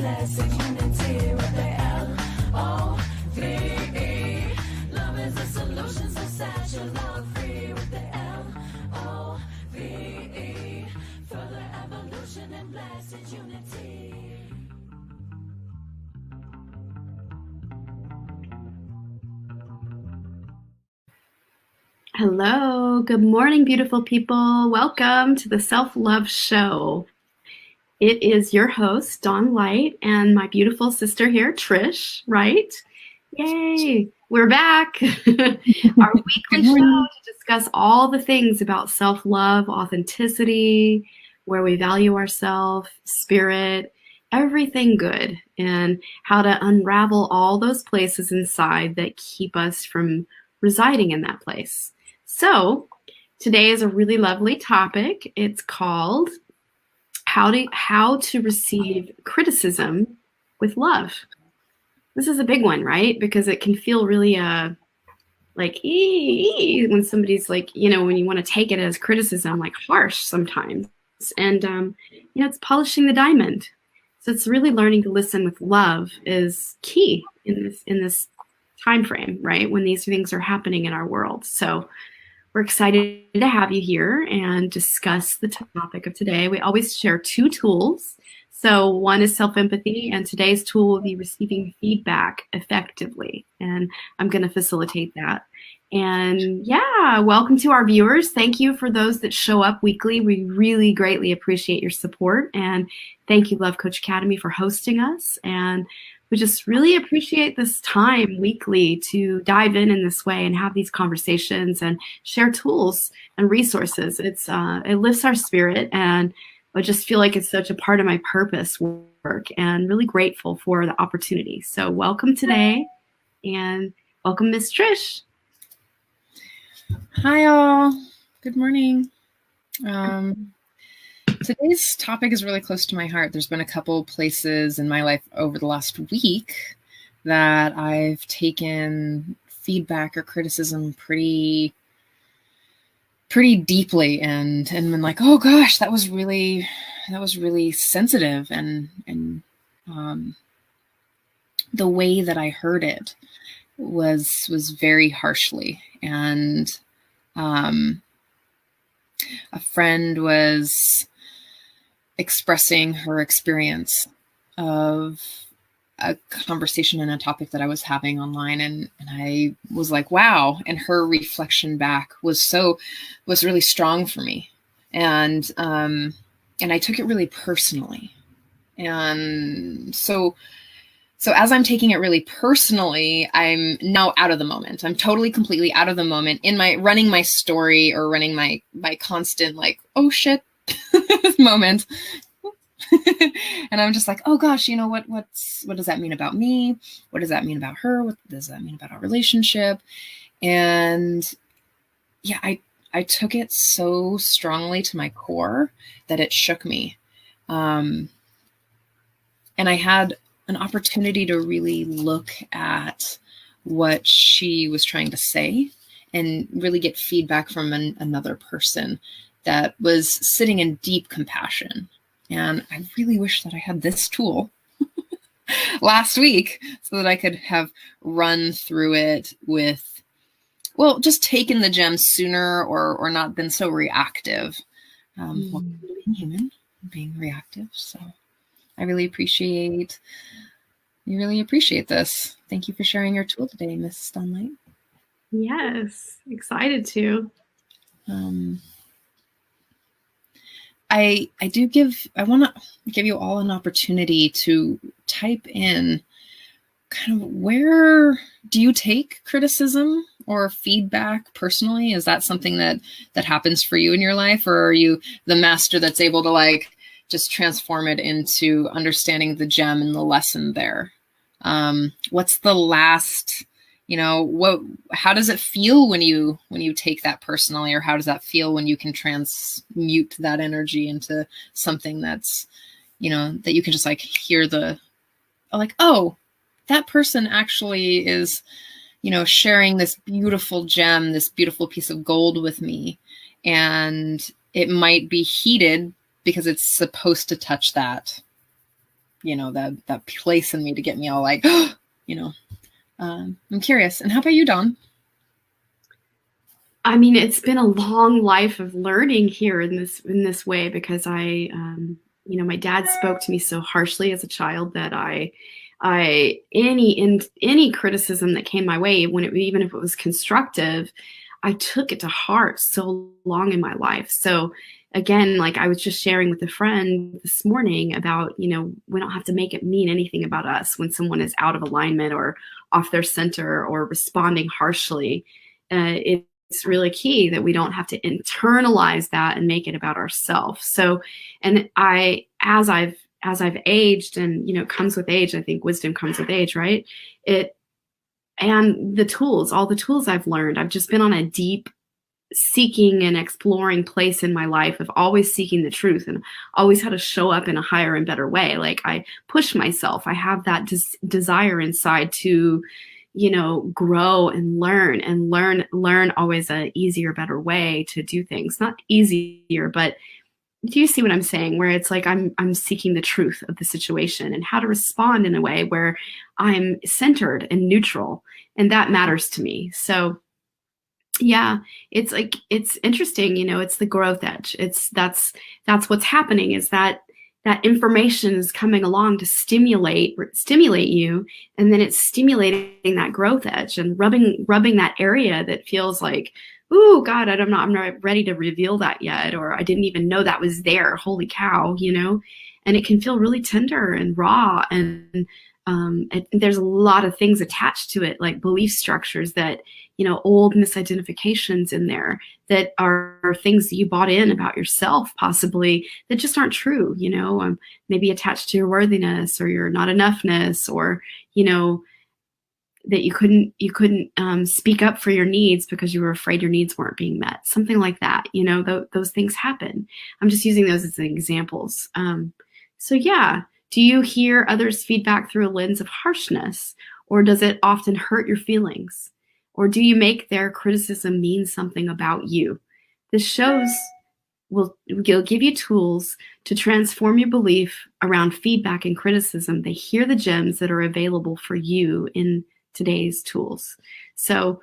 blessed unity with the L-O-V-E. Love is a solution, so set your love free with the L-O-V-E. Further evolution and blessed unity. Hello, good morning, beautiful people. Welcome to the Self-Love Show. It is your host, Dawn Light, and my beautiful sister here, Trish, right? Yay, we're back. Our weekly show to discuss all the things about self-love, authenticity, where we value ourselves, spirit, everything good, and how to unravel all those places inside that keep us from residing in that place. So today is a really lovely topic. It's called how to receive criticism with love. This is a big one, right? Because it can feel really when somebody's like, when you want to take it as criticism, like harsh sometimes. And it's polishing the diamond. So it's really learning to listen with love is key in this time frame, right? When these things are happening in our world. So we're excited to have you here and discuss the topic of today. We always share two tools. So one is self-empathy, and today's tool will be receiving feedback effectively. And I'm going to facilitate that. And yeah, welcome to our viewers. Thank you for those that show up weekly. We really greatly appreciate your support. And thank you, Love Coach Academy, for hosting us. And we just really appreciate this time weekly to dive in this way and have these conversations and share tools and resources. It lifts our spirit, and I just feel like it's such a part of my purpose work, and really grateful for the opportunity. So welcome today, and welcome, Miss Trish. Hi all. Good morning. Today's topic is really close to my heart. There's been a couple places in my life over the last week that I've taken feedback or criticism pretty deeply and been like, oh gosh, that was really sensitive, and the way that I heard it was very harshly. And a friend was expressing her experience of a conversation and a topic that I was having online, and I was like, wow. And her reflection back was really strong for me. And I took it really personally. And so as I'm taking it really personally, I'm now out of the moment. I'm totally, completely out of the moment in my running my story, or running my constant, like, oh shit, moment. And I'm just like, oh gosh, what does that mean about me? What does that mean about her? What does that mean about our relationship? And yeah, I took it so strongly to my core that it shook me. And I had an opportunity to really look at what she was trying to say and really get feedback from another person that was sitting in deep compassion. And I really wish that I had this tool last week so that I could have run through it with, well, just taken the gems sooner, or not been so reactive. Welcome to being human, being reactive. So I really appreciate this. Thank you for sharing your tool today, Miss Sunlight. Yes, excited to. I want to give you all an opportunity to type in kind of, where do you take criticism or feedback personally? Is that something that happens for you in your life, or are you the master that's able to like just transform it into understanding the gem and the lesson there? What's the last, how does it feel when you take that personally, or how does that feel when you can transmute that energy into something that's, that you can just like hear oh, that person actually is, sharing this beautiful gem, this beautiful piece of gold with me. And it might be heated because it's supposed to touch that. that place in me to get me all like, I'm curious. And how about you, Dawn? I mean, it's been a long life of learning here in this way, because my dad spoke to me so harshly as a child that any criticism that came my way, even if it was constructive, I took it to heart so long in my life. So again, like I was just sharing with a friend this morning about, we don't have to make it mean anything about us when someone is out of alignment or off their center or responding harshly. It's really key that we don't have to internalize that and make it about ourselves. So, and as I've aged, and comes with age, I think wisdom comes with age, right? And all the tools I've learned, I've just been on a deep seeking and exploring place in my life of always seeking the truth, and always how to show up in a higher and better way. Like I push myself. I have that desire inside to, grow and learn always a easier, better way to do things. Not easier, but do you see what I'm saying? Where it's like I'm seeking the truth of the situation and how to respond in a way where I'm centered and neutral, and that matters to me. So yeah, it's like, it's interesting, it's the growth edge. That's what's happening, is that information is coming along to stimulate you, and then it's stimulating that growth edge and rubbing that area that feels like, ooh, God, I'm not ready to reveal that yet, or I didn't even know that was there. Holy cow, and it can feel really tender and raw, and there's a lot of things attached to it, like belief structures that, old misidentifications in there that are things that you bought in about yourself, possibly, that just aren't true, maybe attached to your worthiness or your not enoughness, or, that you couldn't speak up for your needs because you were afraid your needs weren't being met. Something like that, those things happen. I'm just using those as examples. So yeah. Do you hear others' feedback through a lens of harshness, or does it often hurt your feelings? Or do you make their criticism mean something about you? This shows will give you tools to transform your belief around feedback and criticism. They hear the gems that are available for you in today's tools. So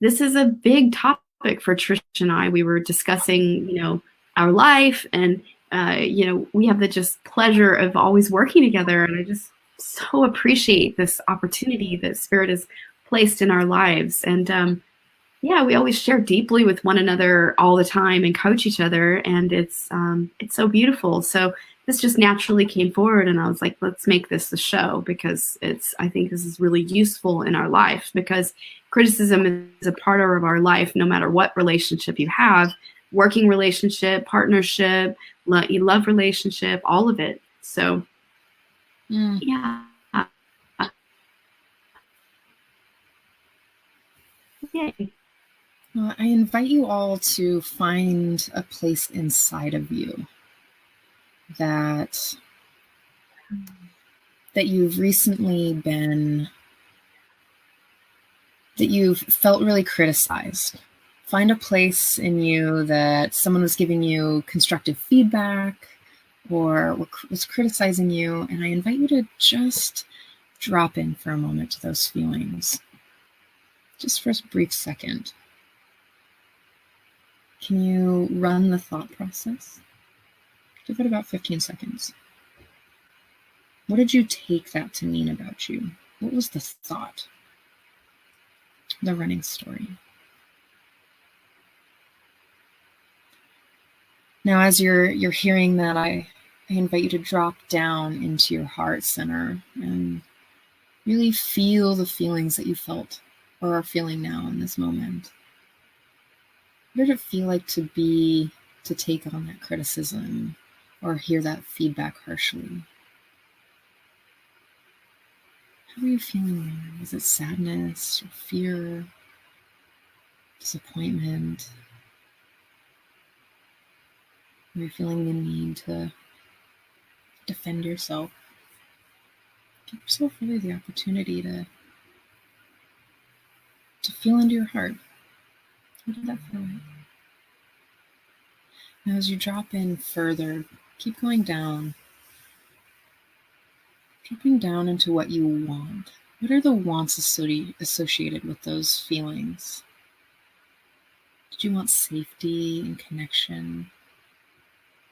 this is a big topic for Trish and I. We were discussing, our life, and we have the just pleasure of always working together. And I just so appreciate this opportunity that Spirit has placed in our lives. And we always share deeply with one another all the time and coach each other. And it's so beautiful. So this just naturally came forward, and I was like, let's make this the show, because I think this is really useful in our life, because criticism is a part of our life, no matter what relationship you have, working relationship, partnership, love relationship, all of it. So yeah. Yay. Well, I invite you all to find a place inside of you that you've recently been, that you've felt really criticized. Find a place in you that someone was giving you constructive feedback or was criticizing you, and I invite you to just drop in for a moment to those feelings, just for a brief second. Can you run the thought process? Give it about 15 seconds. What did you take that to mean about you? What was the thought? The running story. Now, as you're hearing that, I invite you to drop down into your heart center and really feel the feelings that you felt or are feeling now in this moment. What did it feel like to take on that criticism or hear that feedback harshly? How are you feeling there? Was it sadness or fear, disappointment? Are you feeling the need to defend yourself? Give yourself really the opportunity to feel into your heart. What did that feel like? Now, as you drop in further, keep going down. Dropping down into what you want. What are the wants associated with those feelings? Did you want safety and connection?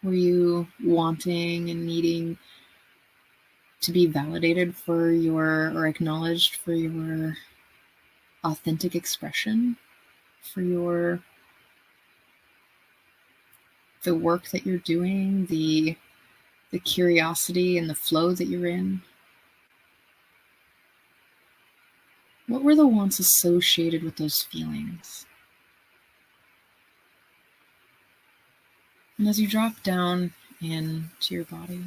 Were you wanting and needing to be validated for your, or acknowledged for your authentic expression, for the work that you're doing, the curiosity and the flow that you're in? What were the wants associated with those feelings? And as you drop down into your body,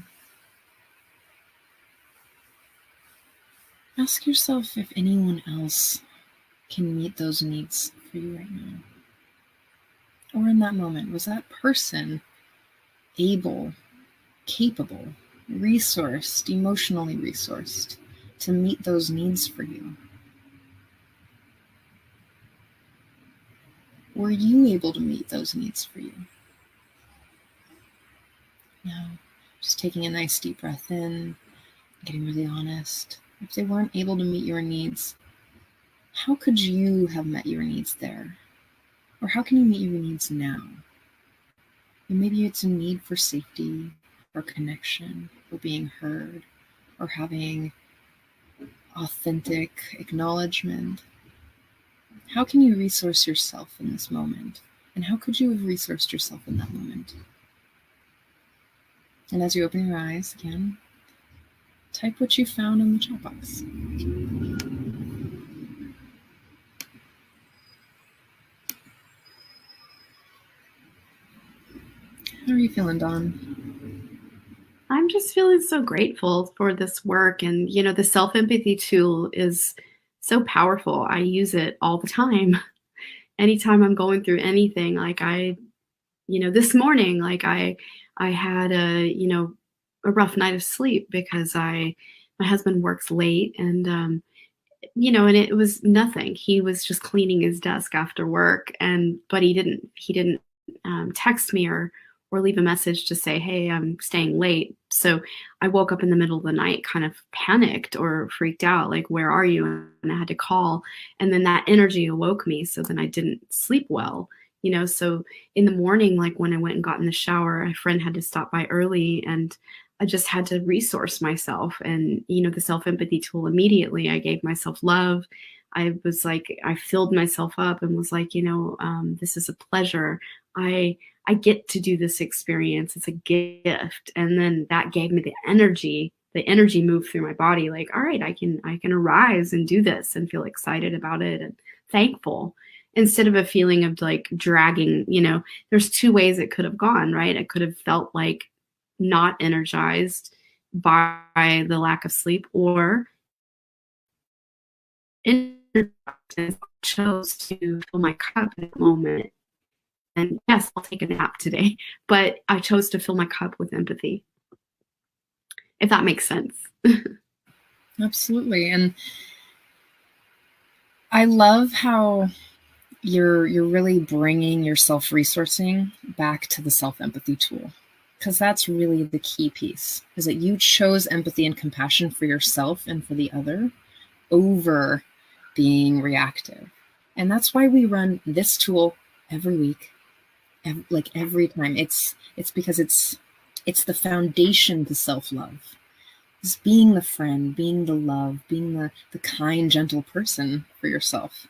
ask yourself if anyone else can meet those needs for you right now. Or in that moment, was that person able, capable, resourced, emotionally resourced to meet those needs for you? Were you able to meet those needs for you? Now, just taking a nice deep breath in, getting really honest. If they weren't able to meet your needs, how could you have met your needs there? Or how can you meet your needs now? And maybe it's a need for safety, or connection, or being heard, or having authentic acknowledgement. How can you resource yourself in this moment? And how could you have resourced yourself in that moment? And as you open your eyes again, type what you found in the chat box. How are you feeling, Dawn? I'm just feeling so grateful for this work. And, the self-empathy tool is so powerful. I use it all the time. Anytime I'm going through anything, like this morning, like I had a rough night of sleep because my husband works late, and and it was nothing. He was just cleaning his desk after work, but he didn't text me or leave a message to say, hey, I'm staying late. So I woke up in the middle of the night, kind of panicked or freaked out, like, where are you? And I had to call. And then that energy awoke me. So then I didn't sleep well, so in the morning, like when I went and got in the shower, a friend had to stop by early, and I just had to resource myself. And, the self-empathy tool, immediately I gave myself love. I was like, I filled myself up and was like, this is a pleasure. I get to do this experience. It's a gift. And then that gave me the energy moved through my body. Like, all right, I can arise and do this and feel excited about it and thankful, instead of a feeling of like dragging. There's two ways it could have gone, right? I could have felt like not energized by the lack of sleep, or energized, and chose to fill my cup in that moment. And yes, I'll take a nap today, but I chose to fill my cup with empathy, if that makes sense. Absolutely. And I love how you're really bringing your self-resourcing back to the self-empathy tool, because that's really the key piece, is that you chose empathy and compassion for yourself and for the other over being reactive. And that's why we run this tool every week, like every time. It's because it's the foundation to self-love. It's being the friend, being the love, being the kind, gentle person for yourself.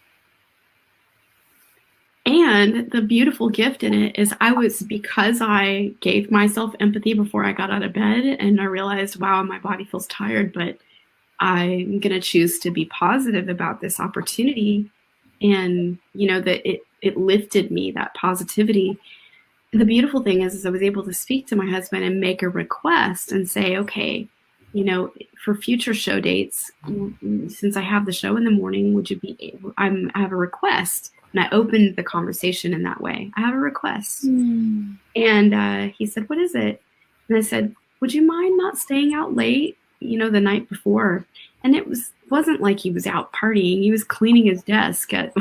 And the beautiful gift in it is because I gave myself empathy before I got out of bed, and I realized, wow, my body feels tired, but I'm going to choose to be positive about this opportunity. And, that it lifted me, that positivity. The beautiful thing is I was able to speak to my husband and make a request and say, okay, for future show dates, since I have the show in the morning, would you be able, I have a request. And I opened the conversation in that way. I have a request. And he said, what is it? And I said, would you mind not staying out late, the night before? And it wasn't like he was out partying. He was cleaning his desk at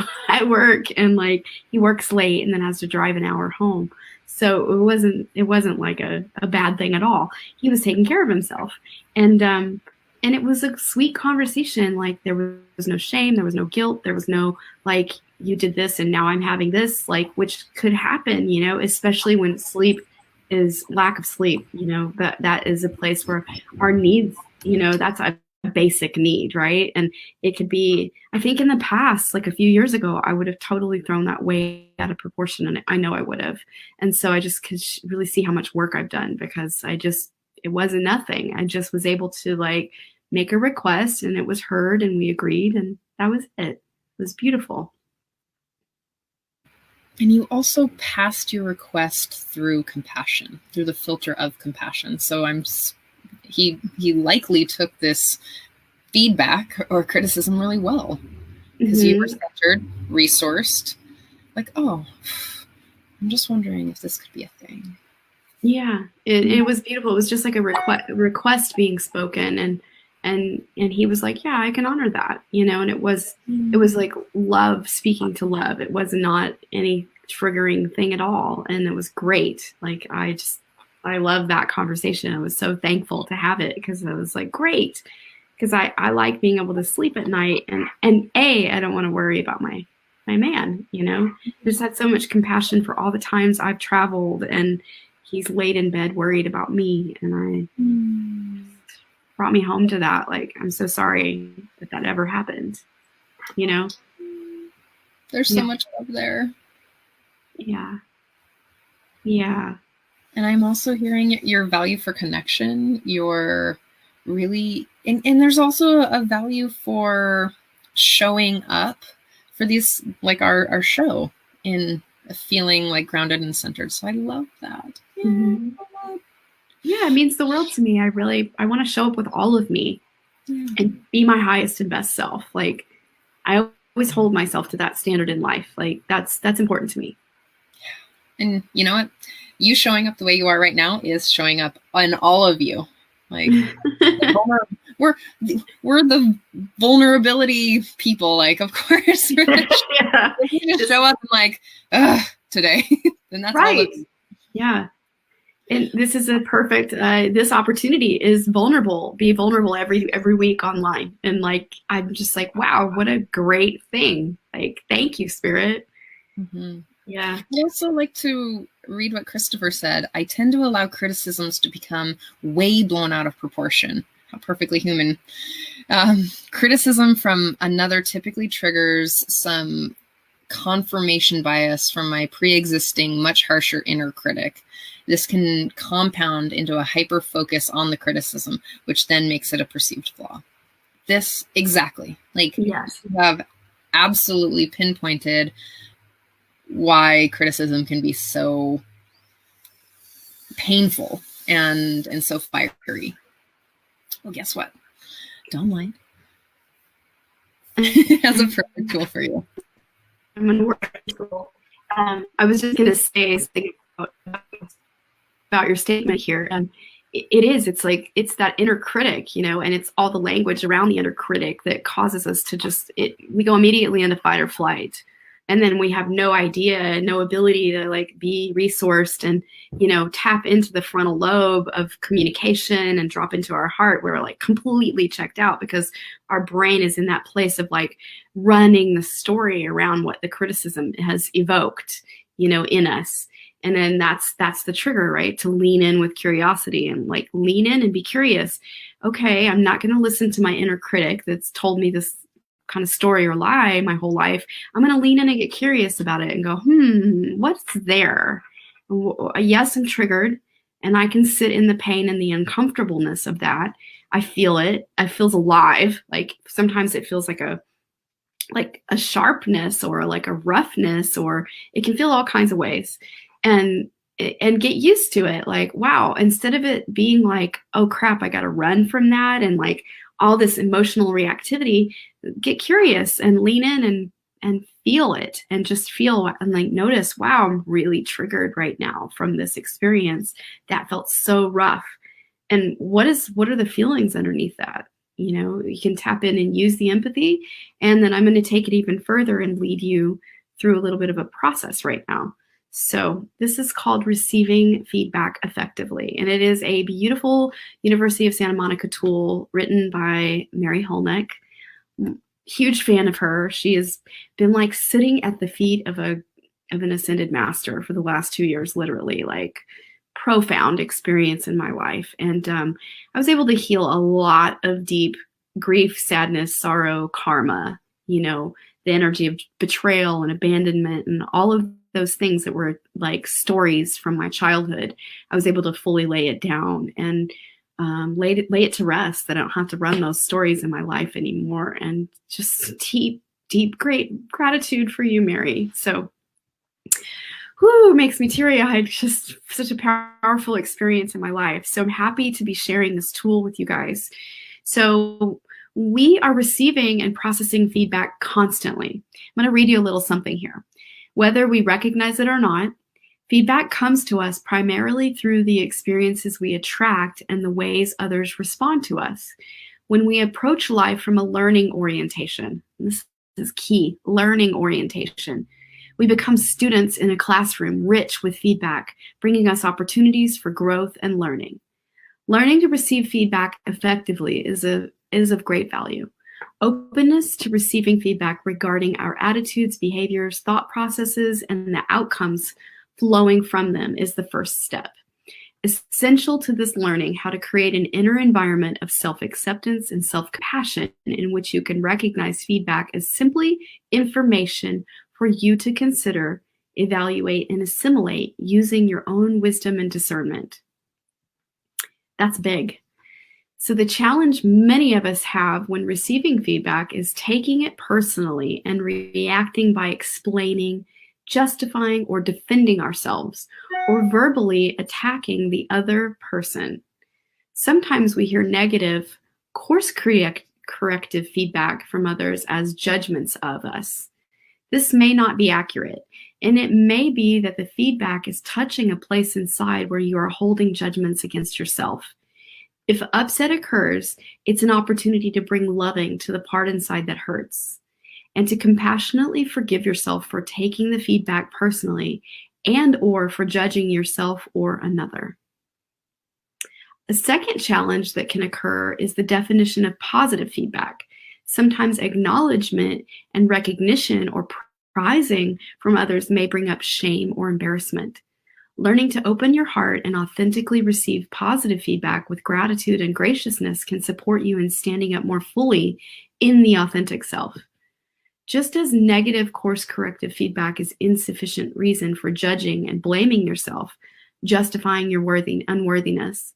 work, and like he works late and then has to drive an hour home. So it wasn't like a bad thing at all. He was taking care of himself. And and it was a sweet conversation. Like there was no shame, there was no guilt, there was no like you did this and now I'm having this, like which could happen, you know, especially when sleep is lack of sleep, you know, that is a place where our needs, you know, that's a basic need, right? And it could be, I think in the past, like a few years ago, I would have totally thrown that way out of proportion. And I know I would have. And so I just could really see how much work I've done because it wasn't nothing. I just was able to like make a request and it was heard and we agreed and that was it. It was beautiful. And you also passed your request through compassion, through the filter of compassion. So he likely took this feedback or criticism really well because you were centered, resourced, like, oh, I'm just wondering if this could be a thing. Yeah, it was beautiful. It was just like a request being spoken, and he was like, yeah, I can honor that, you know. And it was like love speaking to love. It was not any triggering thing at all, and it was great. Like I love that conversation. I was so thankful to have it because I was like, great, because I like being able to sleep at night, and I don't want to worry about my man, you know. Just had so much compassion for all the times I've traveled and he's laid in bed worried about me, and brought me home to that. Like, I'm so sorry that ever happened, you know? There's so much love there. Yeah. Yeah. And I'm also hearing your value for connection, your really, and there's also a value for showing up for these, like our show, in feeling like grounded and centered. So I love that. Mm-hmm. Yeah, it means the world to me. I want to show up with all of me and be my highest and best self. Like I always hold myself to that standard in life. Like that's important to me. And you know what? You showing up the way you are right now is showing up in all of you. Like we're the vulnerability people. Like, of course, we're gonna show up and like, today. And that's right. All yeah. And this is a perfect, this opportunity is vulnerable, be vulnerable every week online. And like, I'm just like, wow, what a great thing. Like, thank you, Spirit. Mm-hmm. Yeah. I also like to read what Christopher said. I tend to allow criticisms to become way blown out of proportion. How perfectly human. Criticism from another typically triggers some confirmation bias from my pre-existing, much harsher inner critic. This can compound into a hyper focus on the criticism, which then makes it a perceived flaw. This exactly, like, yes. You have absolutely pinpointed why criticism can be so painful and so fiery. Well, guess what? Don't mind. As a perfect tool for you. I'm going to work. I was just going to say about your statement here. It's that inner critic, you know, and it's all the language around the inner critic that causes us to we go immediately into fight or flight. And then we have no idea, no ability to like be resourced and, you know, tap into the frontal lobe of communication and drop into our heart. We're like completely checked out because our brain is in that place of like running the story around what the criticism has evoked, you know, in us. And then that's the trigger, right? To lean in with curiosity and like lean in and be curious. Okay, I'm not going to listen to my inner critic that's told me this kind of story or lie my whole life. I'm going to lean in and get curious about it and go, what's there? Yes, I'm triggered and I can sit in the pain and the uncomfortableness of that. I feel it. It feels alive. Like sometimes it feels like a sharpness or like a roughness, or it can feel all kinds of ways. And get used to it. Like, wow, instead of it being like, oh crap, I got to run from that and like all this emotional reactivity, get curious and lean in and feel it and just feel and like notice, wow, I'm really triggered right now from this experience that felt so rough. And what are the feelings underneath that? You know, you can tap in and use the empathy. And then I'm going to take it even further and lead you through a little bit of a process right now. So this is called Receiving Feedback Effectively, and it is a beautiful University of Santa Monica tool written by Mary Holnick. Huge fan of her. She has been like sitting at the feet of an ascended master for the last 2 years, literally, like profound experience in my life. And I was able to heal a lot of deep grief, sadness, sorrow, karma, the energy of betrayal and abandonment and all of those things that were like stories from my childhood. I was able to fully lay it down and lay it to rest, that I don't have to run those stories in my life anymore. And just deep, great gratitude for you, Mary. So, makes me teary-eyed. Just such a powerful experience in my life. So I'm happy to be sharing this tool with you guys. So we are receiving and processing feedback constantly. I'm going to read you a little something here. Whether we recognize it or not, feedback comes to us primarily through the experiences we attract and the ways others respond to us. When we approach life from a learning orientation, this is key, learning orientation, we become students in a classroom rich with feedback, bringing us opportunities for growth and learning. Learning to receive feedback effectively is of great value. Openness to receiving feedback regarding our attitudes, behaviors, thought processes, and the outcomes flowing from them is the first step. Essential to this learning how to create an inner environment of self-acceptance and self-compassion in which you can recognize feedback as simply information for you to consider, evaluate, and assimilate using your own wisdom and discernment. That's big. So the challenge many of us have when receiving feedback is taking it personally and reacting by explaining, justifying, or defending ourselves, or verbally attacking the other person. Sometimes we hear negative, course corrective feedback from others as judgments of us. This may not be accurate, and it may be that the feedback is touching a place inside where you are holding judgments against yourself. If upset occurs, it's an opportunity to bring loving to the part inside that hurts, and to compassionately forgive yourself for taking the feedback personally and/or for judging yourself or another. A second challenge that can occur is the definition of positive feedback. Sometimes acknowledgement and recognition or prizing from others may bring up shame or embarrassment. Learning to open your heart and authentically receive positive feedback with gratitude and graciousness can support you in standing up more fully in the authentic self. Just as negative course corrective feedback is insufficient reason for judging and blaming yourself, justifying your unworthiness,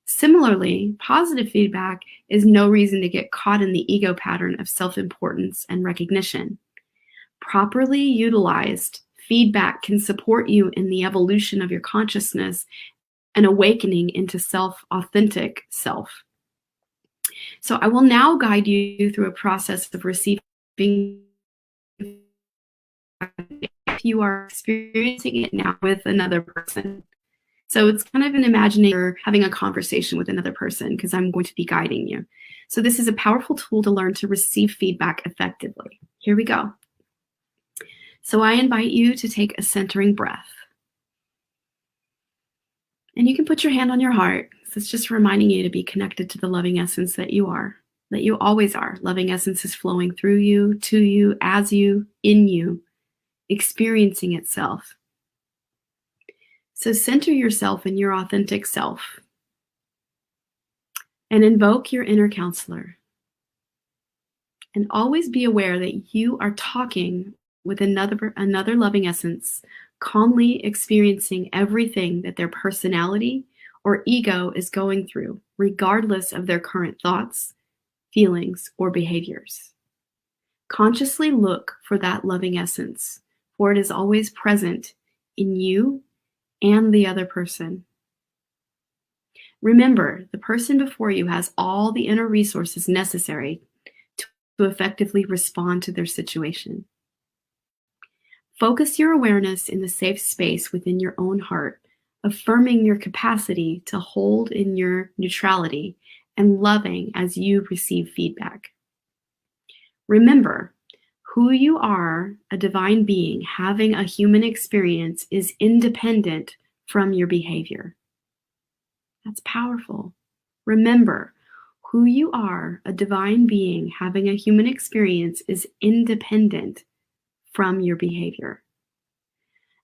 similarly, positive feedback is no reason to get caught in the ego pattern of self-importance and recognition. Properly utilized, feedback can support you in the evolution of your consciousness and awakening into authentic self. So I will now guide you through a process of receiving if you are experiencing it now with another person. So it's kind of an imagining you're having a conversation with another person because I'm going to be guiding you. So this is a powerful tool to learn to receive feedback effectively. Here we go. So I invite you to take a centering breath. And you can put your hand on your heart. So it's just reminding you to be connected to the loving essence that you are, that you always are. Loving essence is flowing through you, to you, as you, in you, experiencing itself. So center yourself in your authentic self and invoke your inner counselor. And always be aware that you are talking with another loving essence, calmly experiencing everything that their personality or ego is going through, regardless of their current thoughts, feelings, or behaviors. Consciously look for that loving essence, for it is always present in you and the other person. Remember, the person before you has all the inner resources necessary to effectively respond to their situation. Focus your awareness in the safe space within your own heart, affirming your capacity to hold in your neutrality and loving as you receive feedback. Remember, who you are, a divine being having a human experience, is independent from your behavior. That's powerful. Remember, who you are, a divine being having a human experience, is independent from your behavior.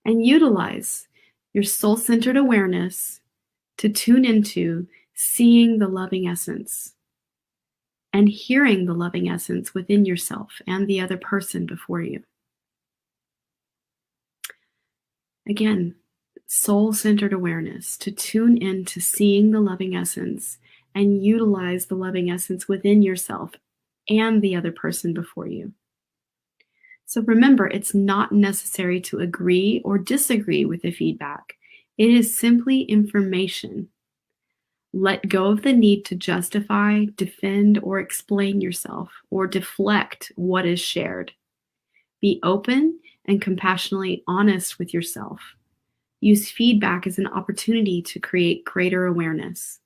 And utilize your soul-centered awareness to tune into seeing the loving essence and hearing the loving essence within yourself and the other person before you. Again, soul-centered awareness to tune into seeing the loving essence and utilize the loving essence within yourself and the other person before you. So remember, it's not necessary to agree or disagree with the feedback. It is simply information. Let go of the need to justify, defend, or explain yourself, or deflect what is shared. Be open and compassionately honest with yourself. Use feedback as an opportunity to create greater awareness.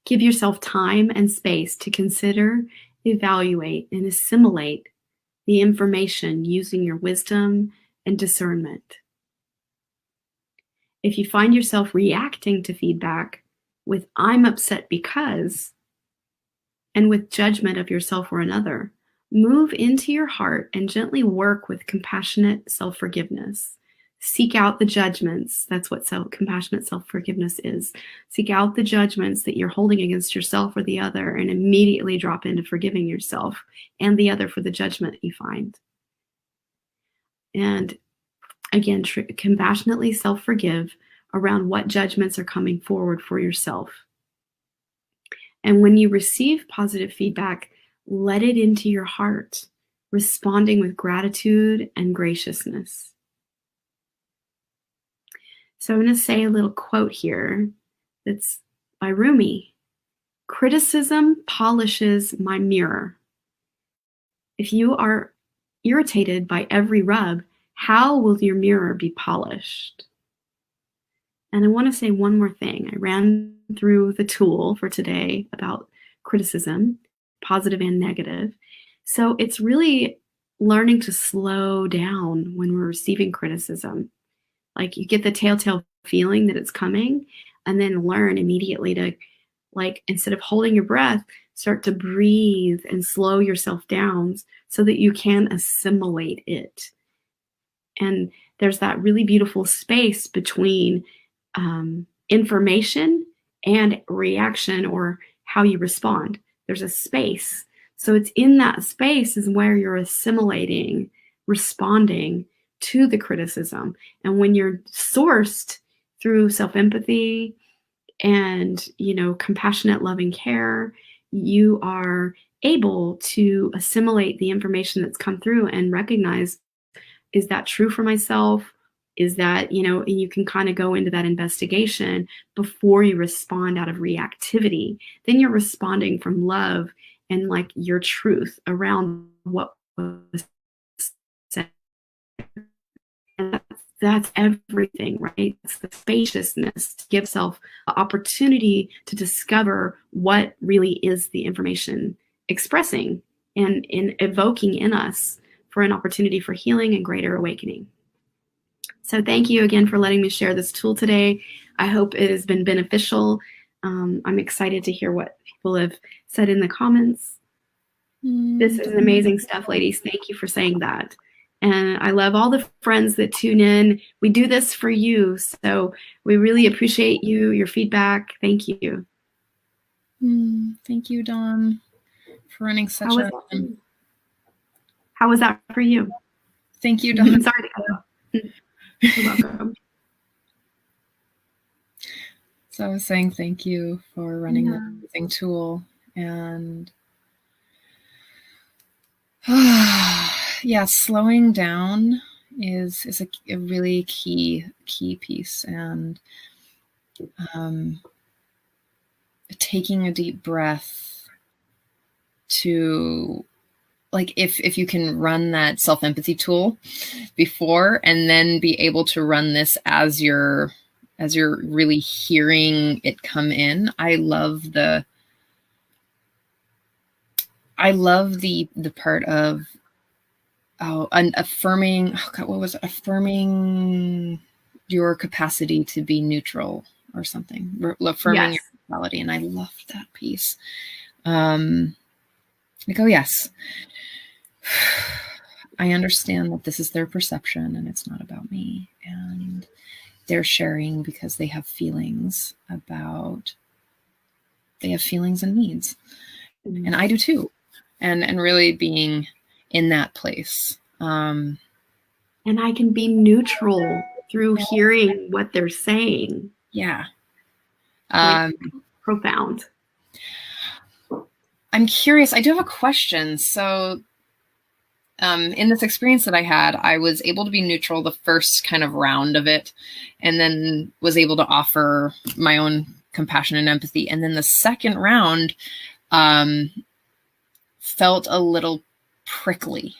Give yourself time and space to consider, evaluate, and assimilate the information using your wisdom and discernment. If you find yourself reacting to feedback with "I'm upset because," and with judgment of yourself or another, move into your heart and gently work with compassionate self-forgiveness. Seek out the judgments. That's what compassionate self-forgiveness is. Seek out the judgments that you're holding against yourself or the other, and immediately drop into forgiving yourself and the other for the judgment you find. And again, compassionately self-forgive around what judgments are coming forward for yourself. And when you receive positive feedback, let it into your heart, responding with gratitude and graciousness. So I'm going to say a little quote here that's by Rumi. Criticism polishes my mirror. If you are irritated by every rub, how will your mirror be polished? And I want to say one more thing. I ran through the tool for today about criticism, positive and negative. So it's really learning to slow down when we're receiving criticism. Like, you get the telltale feeling that it's coming, and then learn immediately to, like, instead of holding your breath, start to breathe and slow yourself down so that you can assimilate it. And there's that really beautiful space between information and reaction, or how you respond. There's a space. So it's in that space is where you're assimilating, responding to the criticism. And when you're sourced through self-empathy and, compassionate, loving care, you are able to assimilate the information that's come through and recognize, is that true for myself? Is that, and you can kind of go into that investigation before you respond out of reactivity. Then you're responding from love and, like, your truth around what was said. And that's everything, right? It's the spaciousness to give self the opportunity to discover what really is the information expressing and in evoking in us for an opportunity for healing and greater awakening. So thank you again for letting me share this tool today. I hope it has been beneficial. I'm excited to hear what people have said in the comments. This is amazing stuff, ladies. Thank you for saying that. And I love all the friends that tune in. We do this for you. So we really appreciate you, your feedback. Thank you. Thank you, Dawn, for running such How was that for you? Thank you, Dawn. Sorry to cut off. You're welcome. So I was saying thank you for running that amazing tool. And slowing down is a really key piece. And taking a deep breath to, like, if you can run that self-empathy tool before and then be able to run this as you're really hearing it come in. I love the part of an affirming, oh God, what was it? Affirming your capacity to be neutral or something, affirming Yes. your neutrality. And I loved that piece. Like, oh yes, I understand that this is their perception and it's not about me. And they're sharing because they have feelings and needs. Mm-hmm. And I do too. And really being in that place. And I can be neutral through hearing what they're saying. Yeah. Profound. I'm curious. I do have a question. So in this experience that I had, I was able to be neutral the first kind of round of it, and then was able to offer my own compassion and empathy. And then the second round felt a little prickly.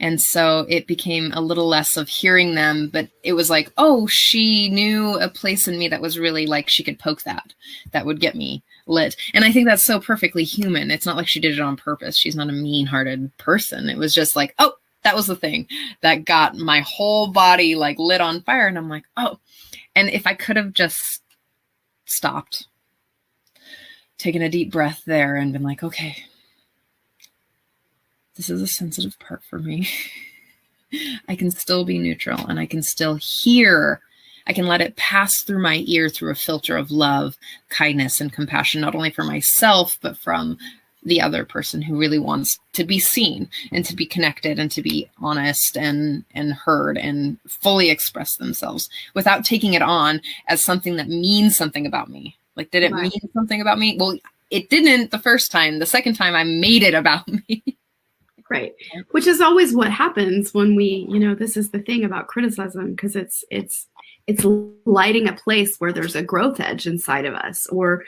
And so it became a little less of hearing them, but it was like, oh, she knew a place in me that was really like she could poke that would get me lit. And I think that's so perfectly human. It's not like she did it on purpose. She's not a mean-hearted person. It was just like, oh, that was the thing that got my whole body like lit on fire. And I'm like, oh. And if I could have just stopped, taken a deep breath there and been like, okay, this is a sensitive part for me. I can still be neutral and I can still hear. I can let it pass through my ear through a filter of love, kindness, and compassion, not only for myself, but from the other person who really wants to be seen and to be connected and to be honest and heard and fully express themselves without taking it on as something that means something about me. Like, did it mean something about me? Well, it didn't the first time. The second time I made it about me. Right. Which is always what happens when we, this is the thing about criticism, because it's lighting a place where there's a growth edge inside of us, or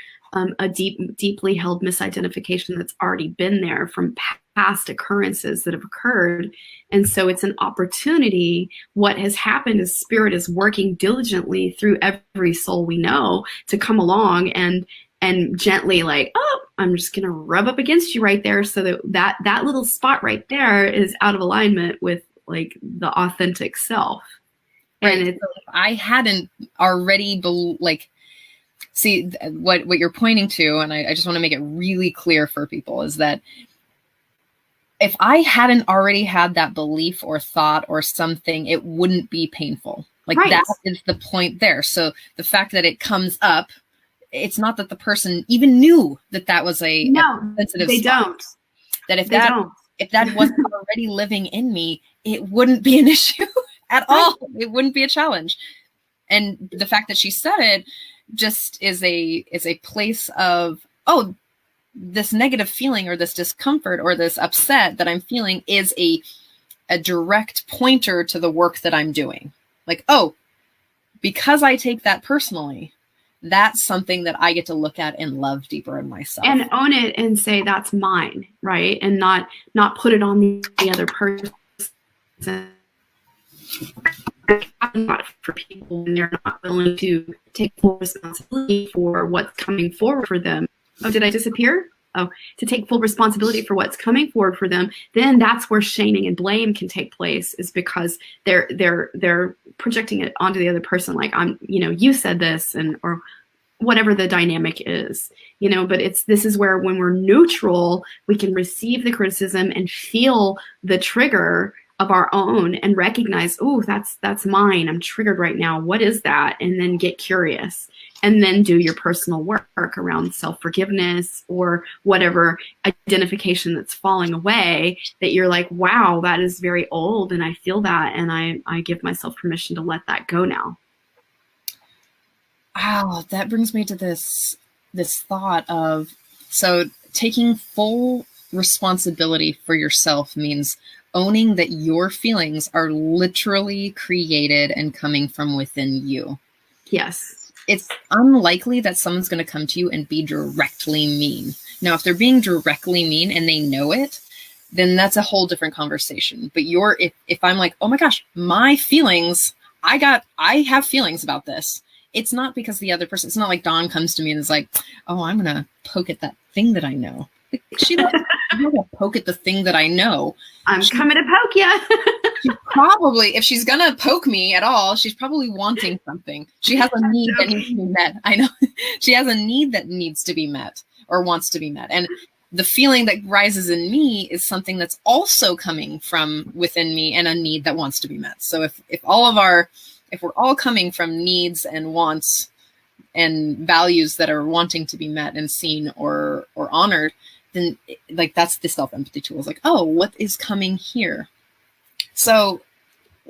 a deeply held misidentification that's already been there from past occurrences that have occurred. And so it's an opportunity. What has happened is Spirit is working diligently through every soul we know to come along and gently, like, oh, I'm just going to rub up against you right there, so that little spot right there is out of alignment with like the authentic self. Right. And so if I hadn't already see what you're pointing to, and I just want to make it really clear for people, is that if I hadn't already had that belief or thought or something, it wouldn't be painful. Like, right. That is the point there. So the fact that it comes up, it's not that the person even knew that was a sensitive they spot. Don't. That if that wasn't already living in me, it wouldn't be an issue at all. It wouldn't be a challenge. And the fact that she said it just is a place of, oh, this negative feeling or this discomfort or this upset that I'm feeling is a direct pointer to the work that I'm doing. Like, oh, because I take that personally, that's something that I get to look at and love deeper in myself. And own it and say, that's mine, right? And not put it on the other person. Not for people when they're not willing to take full responsibility for what's coming forward for them. Oh, did I disappear? Oh, to take full responsibility for what's coming forward for them, then that's where shaming and blame can take place, is because they're projecting it onto the other person, like, you said this, or whatever the dynamic is, but this is where, when we're neutral, we can receive the criticism and feel the trigger of our own and recognize, oh, that's mine. I'm triggered right now. What is that? And then get curious. And then do your personal work around self-forgiveness or whatever identification that's falling away, that you're like, wow, that is very old, and I feel that, and I give myself permission to let that go now. Wow, that brings me to this thought of, so taking full responsibility for yourself means owning that your feelings are literally created and coming from within you. Yes. It's unlikely that someone's going to come to you and be directly mean. Now, if they're being directly mean and they know it, then that's a whole different conversation. But if I'm like, oh my gosh, my feelings, I have feelings about this. It's not because the other person, it's not like Dawn comes to me and is like, oh, I'm going to poke at that thing that I know. She doesn't poke at the thing that I know. I'm coming to poke you. She probably, if she's gonna poke me at all, she's probably wanting something. She has a need that needs to be met. I know. She has a need that needs to be met or wants to be met. And the feeling that rises in me is something that's also coming from within me and a need that wants to be met. So if we're all coming from needs and wants and values that are wanting to be met and seen or honored, then like that's the self-empathy tool. Is like, oh, what is coming here? So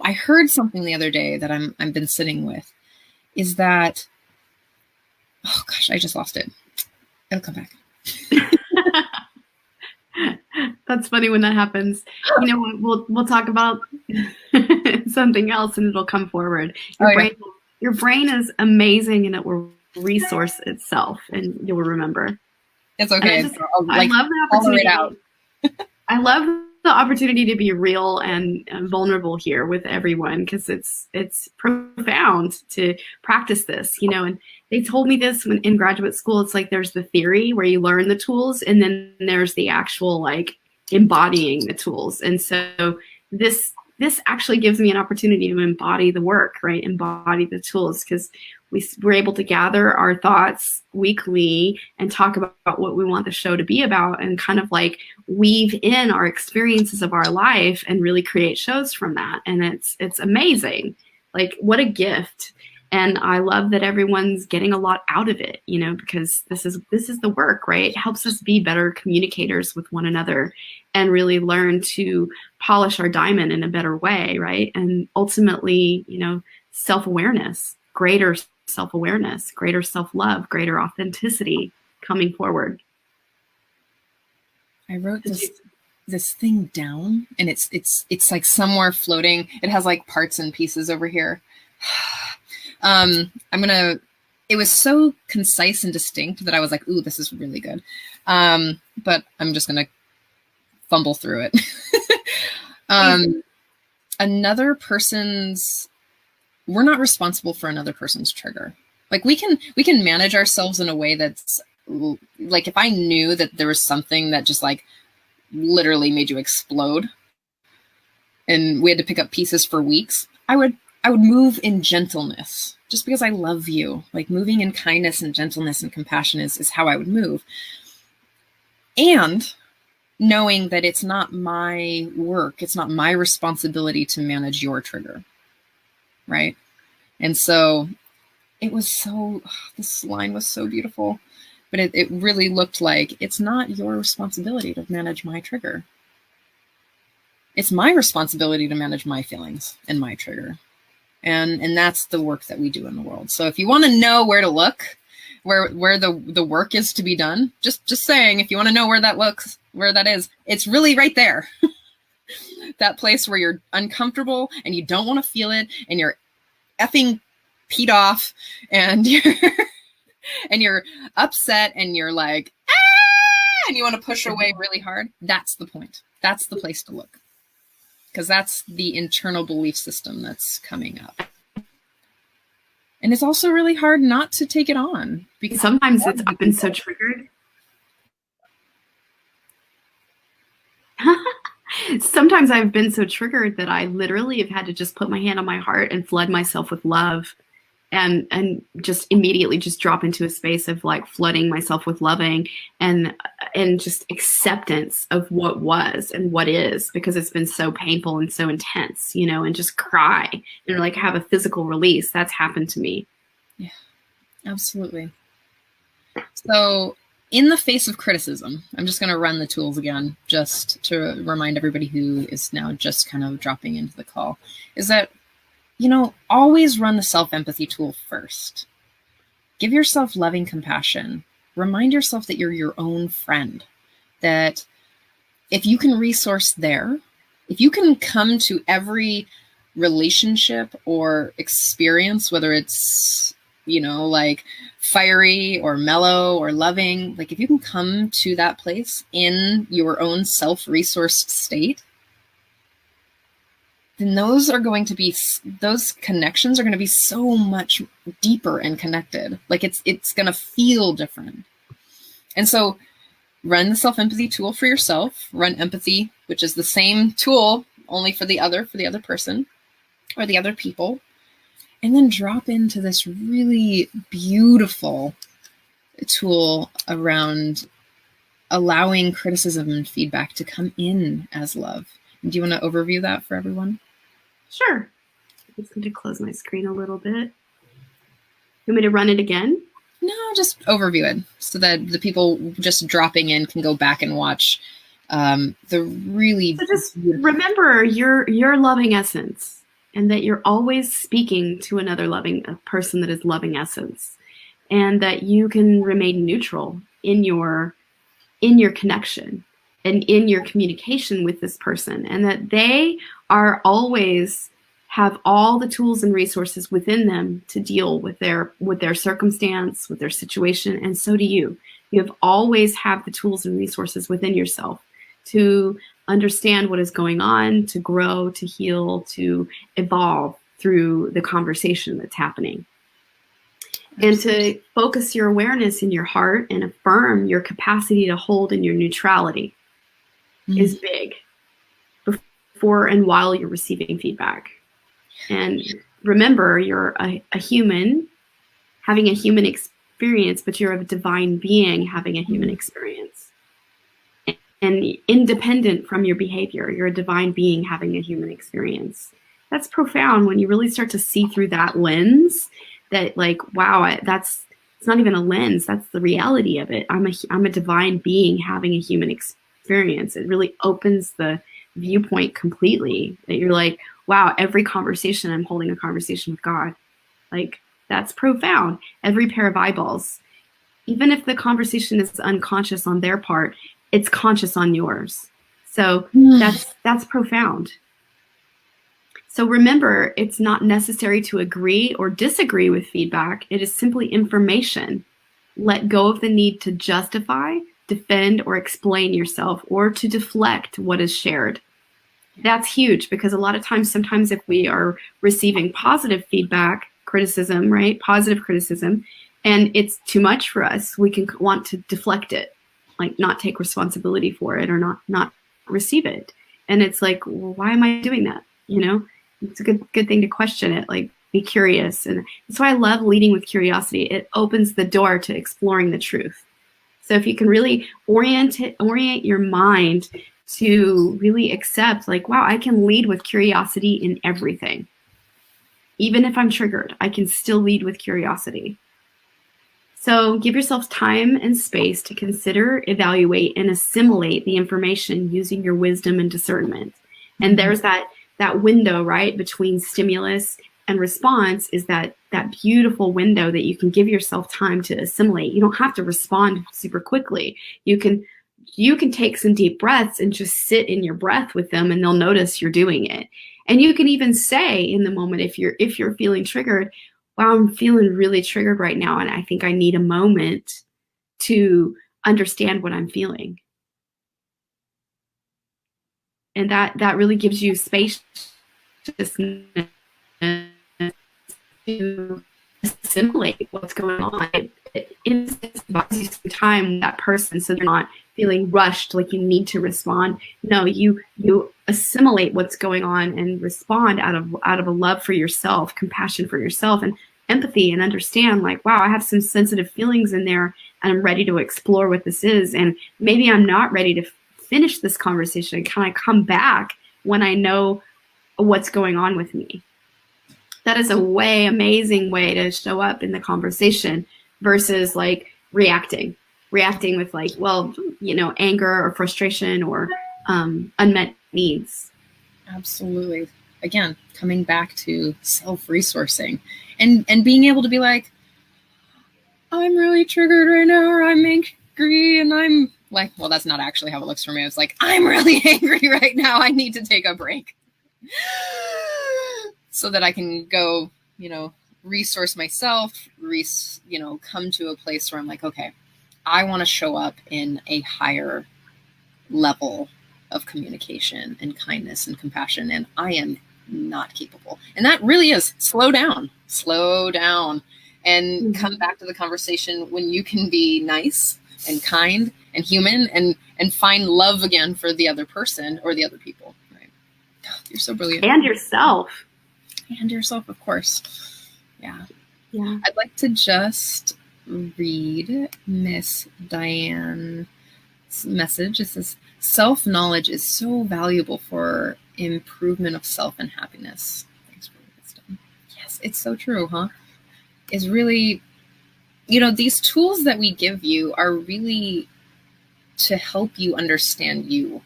I heard something the other day that I've been sitting with is that, oh gosh, I just lost it. It'll come back. That's funny when that happens. You know, we'll talk about something else and it'll come forward. Your brain is amazing and it will resource itself and you'll remember. It's okay. I love the opportunity. I love the opportunity to be real and vulnerable here with everyone because it's profound to practice this, you know. And they told me this when in graduate school. It's like there's the theory where you learn the tools, and then there's the actual like embodying the tools. And so this actually gives me an opportunity to embody the work, right? Embody the tools because we're able to gather our thoughts weekly and talk about what we want the show to be about and kind of like weave in our experiences of our life and really create shows from that. And it's amazing. Like what a gift. And I love that everyone's getting a lot out of it, you know, because this is the work, right? It helps us be better communicators with one another and really learn to polish our diamond in a better way, right? And ultimately, you know, self-awareness, greater self-awareness, greater self-love, greater authenticity coming forward. I wrote this thing down and it's like somewhere floating. It has like parts and pieces over here. It was so concise and distinct that I was like, ooh, this is really good. But I'm just going to fumble through it. We're not responsible for another person's trigger. Like we can manage ourselves in a way that's like, if I knew that there was something that just like literally made you explode and we had to pick up pieces for weeks, I would move in gentleness just because I love you. Like moving in kindness and gentleness and compassion is how I would move. And knowing that it's not my work, it's not my responsibility to manage your trigger. Right. And so this line was so beautiful, but it really looked like it's not your responsibility to manage my trigger. It's my responsibility to manage my feelings and my trigger. And that's the work that we do in the world. So if you want to know where to look, where the work is to be done, just saying, if you want to know where that is, it's really right there. That place where you're uncomfortable and you don't want to feel it and you're effing peed off and you're upset and you're like, ah, and you want to push away really hard. That's the point. That's the place to look. Because that's the internal belief system that's coming up. And it's also really hard not to take it on. Because sometimes I've been so triggered. Sometimes I've been so triggered that I literally have had to just put my hand on my heart and flood myself with love and just immediately just drop into a space of like flooding myself with loving and just acceptance of what was and what is, because it's been so painful and so intense, you know, and just cry and like have a physical release. That's happened to me. Yeah, absolutely. So in the face of criticism, I'm just going to run the tools again, just to remind everybody who is now just kind of dropping into the call, is that, you know, always run the self-empathy tool first. Give yourself loving compassion. Remind yourself that you're your own friend, that if you can resource there, if you can come to every relationship or experience, whether it's, you know, like fiery or mellow or loving, like if you can come to that place in your own self-resourced state, then those connections are going to be so much deeper and connected. Like it's going to feel different. And so run the self-empathy tool for yourself, run empathy, which is the same tool, only for the other person or the other people, and then drop into this really beautiful tool around allowing criticism and feedback to come in as love. Do you want to overview that for everyone? Sure. I'm just going to close my screen a little bit. You want me to run it again? No, just overview it so that the people just dropping in can go back and watch the really. So just remember your loving essence, and that you're always speaking to another a person that is loving essence, and that you can remain neutral in your connection and in your communication with this person, and that they are always have all the tools and resources within them to deal with their circumstance, with their situation, and so do you. You have always have the tools and resources within yourself to understand what is going on, to grow, to heal, to evolve through the conversation that's happening. And to focus your awareness in your heart and affirm your capacity to hold in your neutrality is big before and while you're receiving feedback. And remember, you're a human having a human experience, but you're a divine being having a human experience. And independent from your behavior, you're a divine being having a human experience. That's profound when you really start to see through that lens. That like, wow, it's not even a lens. That's the reality of it. I'm a divine being having a human experience. It really opens the viewpoint completely. That you're like, wow, every conversation I'm holding a conversation with God. Like, that's profound. Every pair of eyeballs, even if the conversation is unconscious on their part, it's conscious on yours. So that's profound. So remember, it's not necessary to agree or disagree with feedback. It is simply information. Let go of the need to justify, defend, or explain yourself, or to deflect what is shared. That's huge, because a lot of times, sometimes if we are receiving positive feedback, criticism, right? Positive criticism, and it's too much for us, we can want to deflect it, like not take responsibility for it or not receive it. And it's like, well, why am I doing that? You know, it's a good thing to question it, like be curious. And that's why I love leading with curiosity. It opens the door to exploring the truth. So if you can really orient your mind to really accept, like, wow, I can lead with curiosity in everything. Even if I'm triggered, I can still lead with curiosity. So give yourself time and space to consider, evaluate, and assimilate the information using your wisdom and discernment. And there's that window, right, between stimulus and response, is that beautiful window that you can give yourself time to assimilate. You don't have to respond super quickly. You can take some deep breaths and just sit in your breath with them, and they'll notice you're doing it. And you can even say in the moment, if you're feeling triggered, wow, I'm feeling really triggered right now, and I think I need a moment to understand what I'm feeling. And that really gives you space to assimilate what's going on. It buys you some time with that person, so they're not feeling rushed, like you need to respond. No, you assimilate what's going on and respond out of a love for yourself, compassion for yourself, and empathy, and understand, like, wow, I have some sensitive feelings in there, and I'm ready to explore what this is. And maybe I'm not ready to finish this conversation. Can I come back when I know what's going on with me? That is a amazing way to show up in the conversation versus like reacting with like, well, you know, anger or frustration or unmet needs. Absolutely. Again, coming back to self-resourcing and being able to be like, I'm really triggered right now, or I'm angry, and I'm like, well, that's not actually how it looks for me. It's like, I'm really angry right now. I need to take a break so that I can go, you know, resource myself, come to a place where I'm like, okay, I want to show up in a higher level of communication and kindness and compassion, and I am not capable. And that really is slow down, and come back to the conversation when you can be nice and kind and human, and find love again for the other person or the other people. Right? You're so brilliant. And yourself. And yourself, of course. Yeah. Yeah. I'd like to just read Miss Diane's message. It says, self-knowledge is so valuable for improvement of self and happiness. Thanks for the wisdom. Yes, it's so true, huh? It's really, these tools that we give you are really to help you understand you,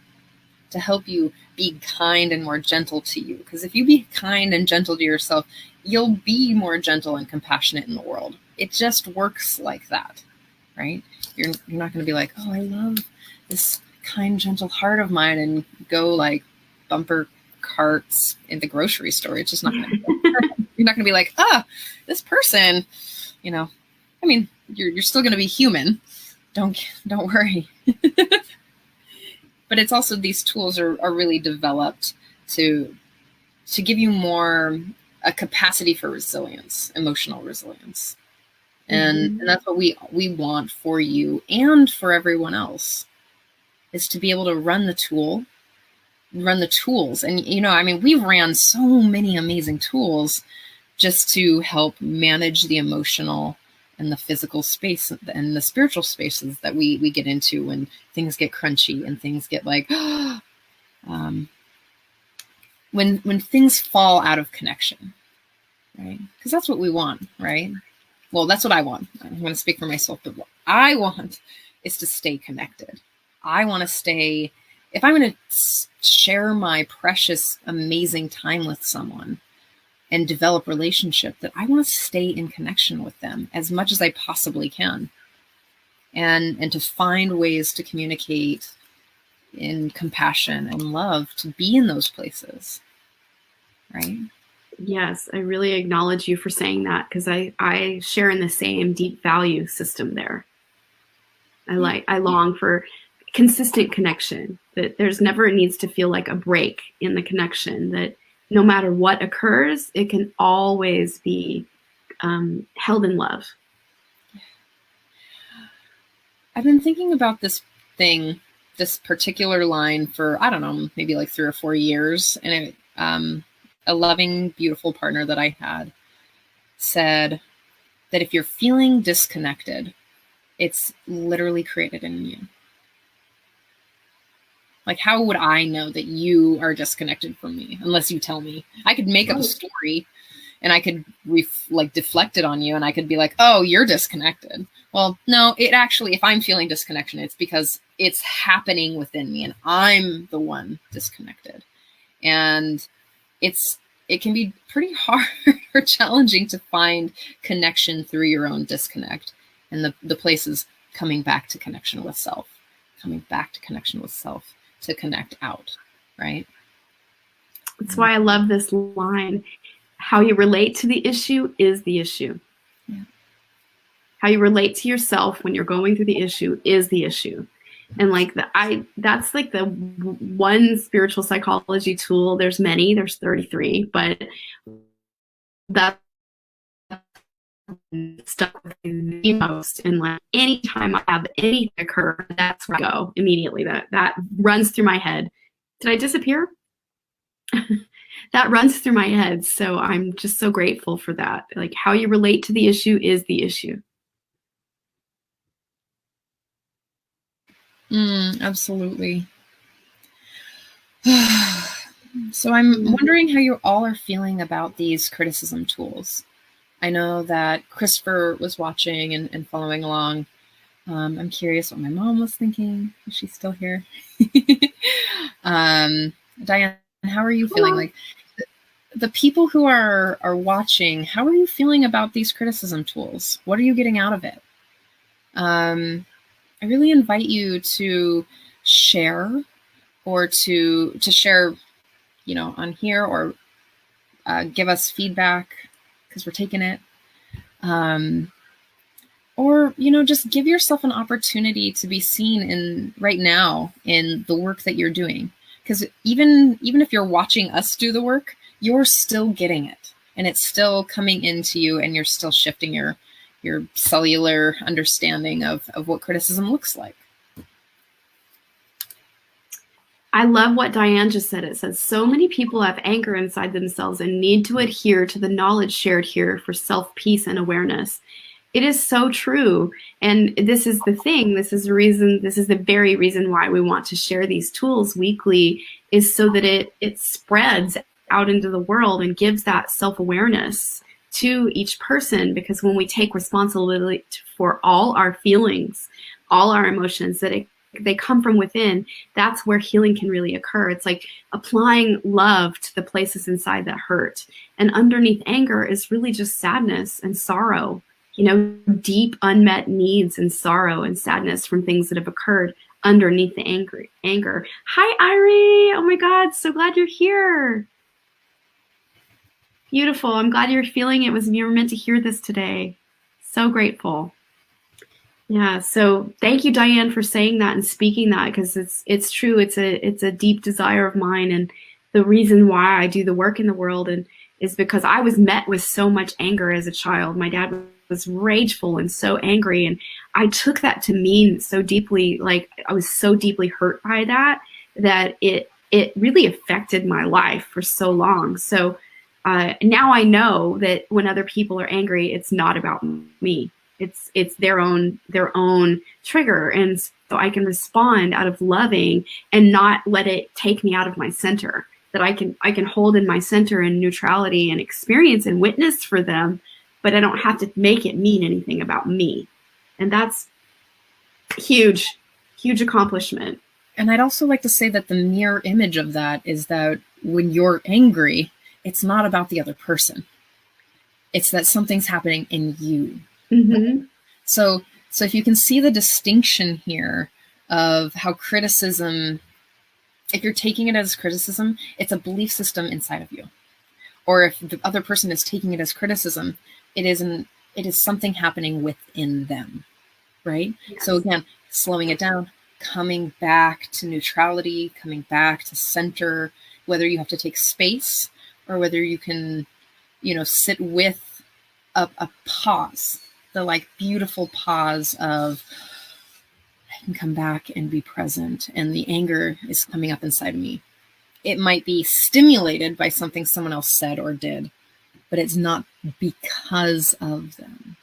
to help you be kind and more gentle to you. Because if you be kind and gentle to yourself, you'll be more gentle and compassionate in the world. It just works like that, right? You're not going to be like, oh, I love this kind, gentle heart of mine, and go like bumper carts in the grocery store. It's just not going to be you're not going to be like, this person, I mean, you're still going to be human. Don't worry. But it's also, these tools are really developed to give you more a capacity for resilience, emotional resilience. And that's what we want for you and for everyone else, is to be able to run the tools. And, we've ran so many amazing tools just to help manage the emotional and the physical space and the spiritual spaces that we get into when things get crunchy and things get like, when things fall out of connection, right? Because that's what we want, right? Well, that's what I want. I'm going to speak for myself, but what I want is to stay connected. I want to stay, if I'm going to share my precious, amazing time with someone and develop relationship, that I want to stay in connection with them as much as I possibly can. And to find ways to communicate in compassion and love, to be in those places, right? Yes, I really acknowledge you for saying that, because I share in the same deep value system there. I long for consistent connection, that there's never needs to feel like a break in the connection, that no matter what occurs, it can always be held in love. I've been thinking about this particular line for, I don't know, maybe like 3 or 4 years. And a loving, beautiful partner that I had said that if you're feeling disconnected, it's literally created in you. Like, how would I know that you are disconnected from me unless you tell me? I could make up a story and I could deflect it on you, and I could be like, oh, you're disconnected. Well, no, it actually, if I'm feeling disconnection, it's because it's happening within me and I'm the one disconnected. And it can be pretty hard or challenging to find connection through your own disconnect, and the places coming back to connection with self, to connect out, right? That's why I love this line. How you relate to the issue is the issue. Yeah. How you relate to yourself when you're going through the issue is the issue. And that's like the one spiritual psychology tool. There's many, there's 33, but that stuck with me the most. And like anytime I have anything occur, that's where I go immediately. That runs through my head. Did I disappear? That runs through my head. So I'm just so grateful for that. Like, how you relate to the issue is the issue. Absolutely. So I'm wondering how you all are feeling about these criticism tools. I know that Christopher was watching and following along. I'm curious what my mom was thinking. Is she still here? Diane, how are you feeling? Like, the people who are watching, how are you feeling about these criticism tools? What are you getting out of it? I really invite you to share, or to share, on here, or give us feedback, because we're taking it. Or, just give yourself an opportunity to be seen right now in the work that you're doing. Because even if you're watching us do the work, you're still getting it, and it's still coming into you, and you're still shifting your cellular understanding of what criticism looks like. I love what Diane just said. It says, so many people have anger inside themselves and need to adhere to the knowledge shared here for self-peace and awareness. It is so true. And this is the thing. This is the reason, this is the very reason why we want to share these tools weekly, is so that it spreads out into the world and gives that self-awareness to each person. Because when we take responsibility for all our feelings, all our emotions, that they come from within, that's where healing can really occur. It's like applying love to the places inside that hurt. And underneath anger is really just sadness and sorrow, you know, deep unmet needs and sorrow and sadness from things that have occurred underneath the anger. Hi, Irie. Oh my God, so glad you're here. Beautiful. I'm glad you're feeling it. You were meant to hear this today. So grateful. Yeah, so thank you, Diane, for saying that and speaking that, because it's true. It's a deep desire of mine, and the reason why I do the work in the world is because I was met with so much anger as a child. My dad was rageful and so angry, and I took that to mean so deeply, like I was so deeply hurt by that it really affected my life for so long. So now I know that when other people are angry, it's not about me. It's their own trigger, and so I can respond out of loving and not let it take me out of my center. That I can hold in my center in neutrality and experience and witness for them, but I don't have to make it mean anything about me. And that's huge accomplishment. And I'd also like to say that the mirror image of that is that when you're angry, it's not about the other person. It's that something's happening in you. Mm-hmm. So if you can see the distinction here of how criticism, if you're taking it as criticism, it's a belief system inside of you. Or if the other person is taking it as criticism, it is something happening within them, right? Yes. So again, slowing it down, coming back to neutrality, coming back to center, whether you have to take space or whether you can, sit with a pause. The like beautiful pause of I can come back and be present, and the anger is coming up inside of me. It might be stimulated by something someone else said or did, but it's not because of them.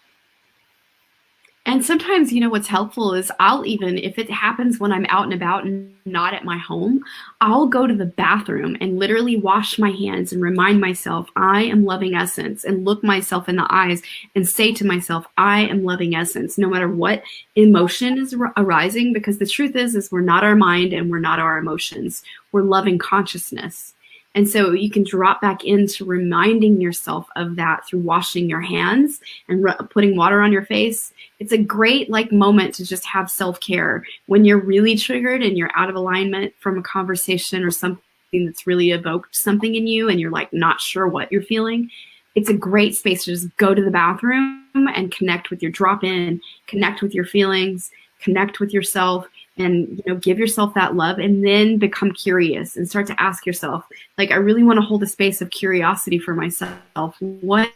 And sometimes, what's helpful is I'll even, if it happens when I'm out and about and not at my home, I'll go to the bathroom and literally wash my hands and remind myself I am loving essence, and look myself in the eyes and say to myself, I am loving essence, no matter what emotion is arising, because the truth is we're not our mind and we're not our emotions. We're loving consciousness. And so you can drop back into reminding yourself of that through washing your hands and putting water on your face. It's a great moment to just have self-care when you're really triggered and you're out of alignment from a conversation or something that's really evoked something in you and you're not sure what you're feeling. It's a great space to just go to the bathroom and connect with your drop-in, connect with your feelings, connect with yourself, and give yourself that love, and then become curious and start to ask yourself, I really want to hold a space of curiosity for myself. What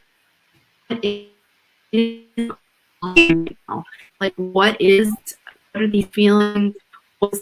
are these feelings? What is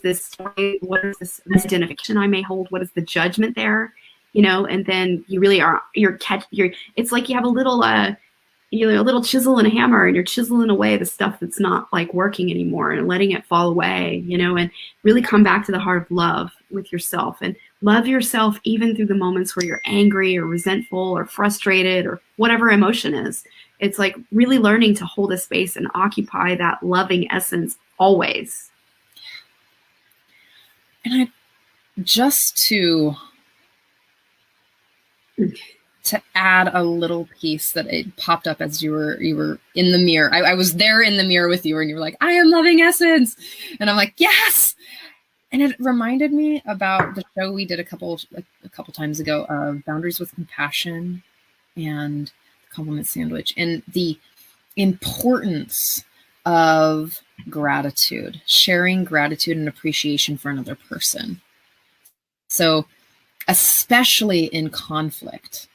this story? What is this misidentification I may hold? What is the judgment there? And then you really are, it's like you have a little chisel and a hammer, and you're chiseling away the stuff that's not working anymore and letting it fall away, and really come back to the heart of love with yourself, and love yourself even through the moments where you're angry or resentful or frustrated or whatever emotion is. It's really learning to hold a space and occupy that loving essence always. And just to add a little piece that it popped up as you were in the mirror. I was there in the mirror with you, and you were like, I am loving essence. And I'm like, yes. And it reminded me about the show we did a couple times ago of Boundaries with Compassion and the Compliment Sandwich, and the importance of gratitude, sharing gratitude and appreciation for another person. So especially in conflict,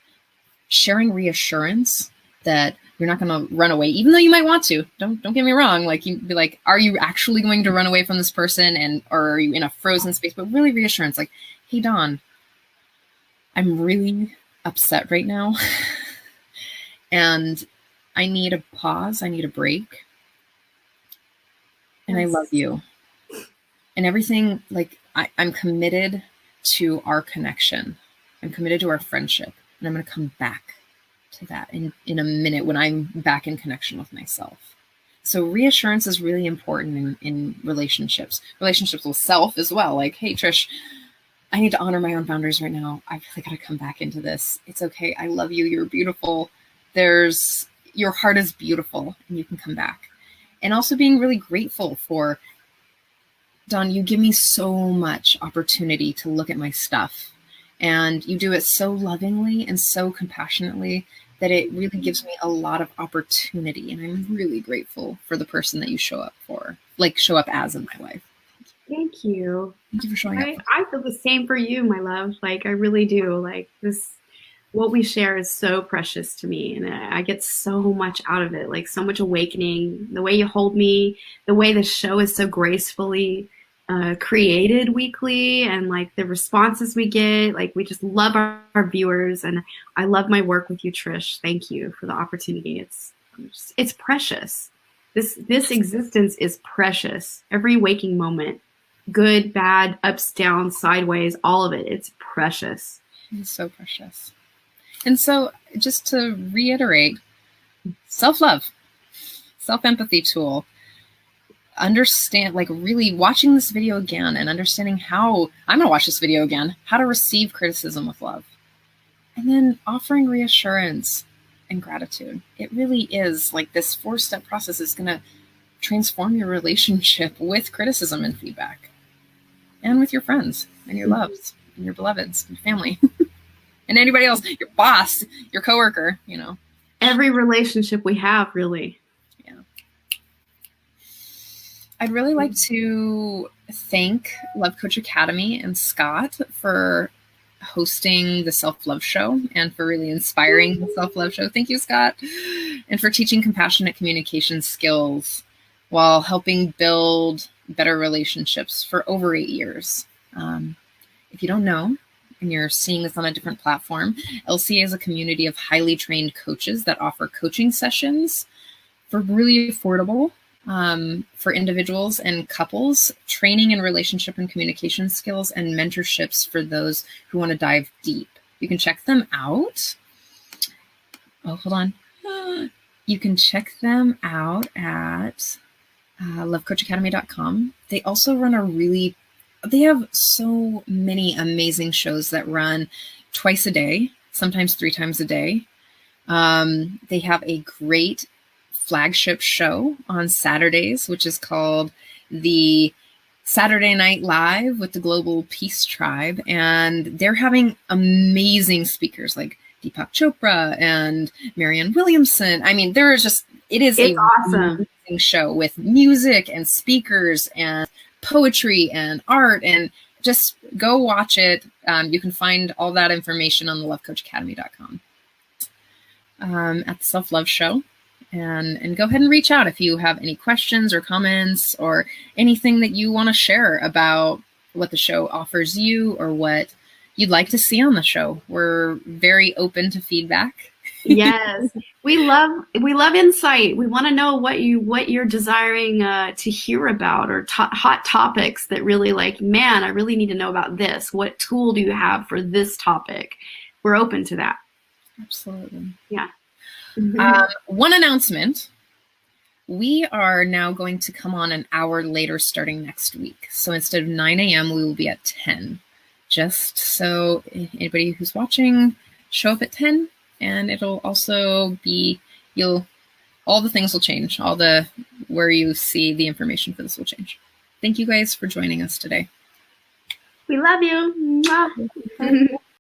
sharing reassurance that you're not going to run away, even though you might want to. Don't get me wrong. Like, you be like, are you actually going to run away from this person, or are you in a frozen space? But really reassurance, like, hey, Dawn, I'm really upset right now. And I need a pause. I need a break. And I love you. And everything, like, I'm committed to our connection. I'm committed to our friendship. And I'm going to come back to that in a minute when I'm back in connection with myself. So reassurance is really important in relationships with self as well. Like, hey, Trish, I need to honor my own boundaries right now. I really got to come back into this. It's okay. I love you. You're beautiful. Your heart is beautiful, and you can come back. And also being really grateful for, Dawn, you give me so much opportunity to look at my stuff, and you do it so lovingly and so compassionately that it really gives me a lot of opportunity. And I'm really grateful for the person that you show up as in my life. Thank you. Thank you for showing up. I feel the same for you, my love. Like, I really do. Like, what we share is so precious to me, and I get so much out of it, like so much awakening. The way you hold me, the way the show is so gracefully created weekly, and like the responses we get, like we just love our viewers, and I love my work with you, Trish. Thank you for the opportunity. It's precious. This existence is precious. Every waking moment, good, bad, ups, downs, sideways, all of it. It's precious. It's so precious. And so, just to reiterate, self-love, self-empathy tool, understand, like really watching this video again and understanding how, I'm going to watch this video again, how to receive criticism with love. And then offering reassurance and gratitude. It really is like this 4-step process is going to transform your relationship with criticism and feedback, and with your friends and your loves and your beloveds and your family. And anybody else, your boss, your coworker, Every relationship we have, really. Yeah. I'd really like to thank Love Coach Academy and Scott for hosting the Self-Love Show and for really inspiring the Self-Love Show. Thank you, Scott. And for teaching compassionate communication skills while helping build better relationships for over 8 years. If you don't know, and you're seeing this on a different platform, LCA is a community of highly trained coaches that offer coaching sessions for really affordable for individuals and couples, training in relationship and communication skills, and mentorships for those who want to dive deep. You can check them out. Oh, hold on. You can check them out at lovecoachacademy.com. They also run they have so many amazing shows that run twice a day, sometimes 3 times a day. They have a great flagship show on Saturdays, which is called the Saturday Night Live with the Global Peace Tribe. And they're having amazing speakers like Deepak Chopra and Marianne Williamson. I mean, it's awesome. Amazing show with music and speakers and poetry and art, and just go watch it. You can find all that information on the lovecoachacademy.com at the Self-Love Show. And go ahead and reach out if you have any questions or comments or anything that you want to share about what the show offers you or what you'd like to see on the show. We're very open to feedback. Yes, we love insight. We want to know what you're desiring to hear about, or hot topics that really, like, man, I really need to know about this. What tool do you have for this topic? We're open to that. Absolutely. Yeah. One announcement. We are now going to come on an hour later starting next week. So instead of 9 a.m., we will be at 10. Just so anybody who's watching, show up at 10. And it'll also be, all the things will change. Where you see the information for this will change. Thank you guys for joining us today. We love you. Mwah.